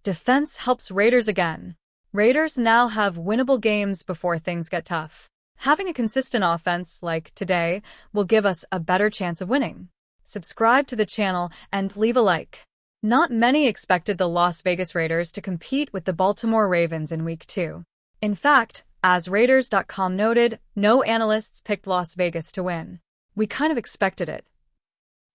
defense helps Raiders again. Raiders now have winnable games before things get tough. Having a consistent offense, like today, will give us a better chance of winning. Subscribe to the channel and leave a like. Not many expected the Las Vegas Raiders to compete with the Baltimore Ravens in Week 2. In fact, as Raiders.com noted, no analysts picked Las Vegas to win. We kind of expected it.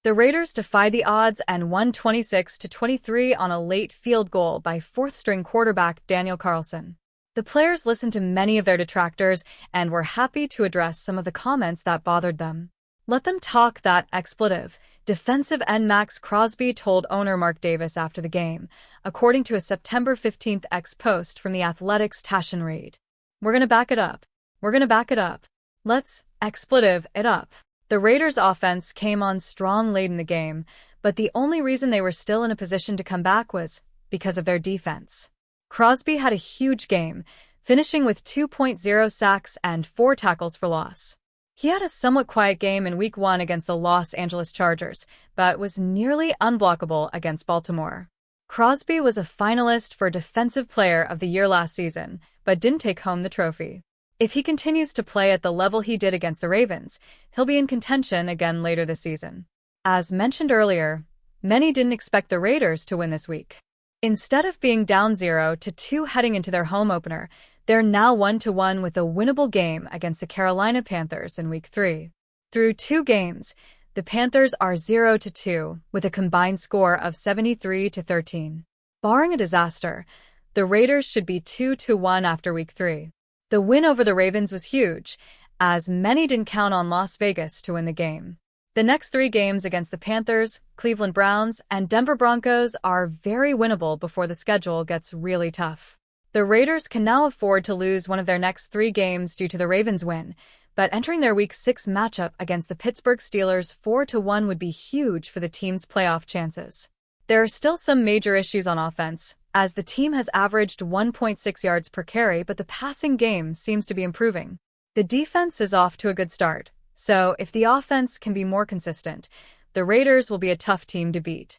The Raiders defied the odds and won 26-23 on a late field goal by fourth-string quarterback Daniel Carlson. The players listened to many of their detractors and were happy to address some of the comments that bothered them. Let them talk, that expletive, defensive end Max Crosby told owner Mark Davis after the game, according to a September 15th X post from The Athletic's Tashin Reed. We're gonna back it up. We're gonna back it up. Let's expletive it up. The Raiders' offense came on strong late in the game, but the only reason they were still in a position to come back was because of their defense. Crosby had a huge game, finishing with 2.0 sacks and 4 tackles for loss. He had a somewhat quiet game in Week 1 against the Los Angeles Chargers, but was nearly unblockable against Baltimore. Crosby was a finalist for Defensive Player of the Year last season, but didn't take home the trophy. If he continues to play at the level he did against the Ravens, he'll be in contention again later this season. As mentioned earlier, many didn't expect the Raiders to win this week. Instead of being down 0-2 heading into their home opener, they're now 1-1 with a winnable game against the Carolina Panthers in Week 3. Through 2 games, the Panthers are 0-2 with a combined score of 73-13. Barring a disaster, the Raiders should be 2-1 after Week 3. The win over the Ravens was huge, as many didn't count on Las Vegas to win the game. The next 3 games against the Panthers, Cleveland Browns, and Denver Broncos are very winnable before the schedule gets really tough. The Raiders can now afford to lose one of their next 3 games due to the Ravens win, but entering their Week 6 matchup against the Pittsburgh Steelers 4-1 would be huge for the team's playoff chances. There are still some major issues on offense, as the team has averaged 1.6 yards per carry, but the passing game seems to be improving. The defense is off to a good start, so if the offense can be more consistent, the Raiders will be a tough team to beat.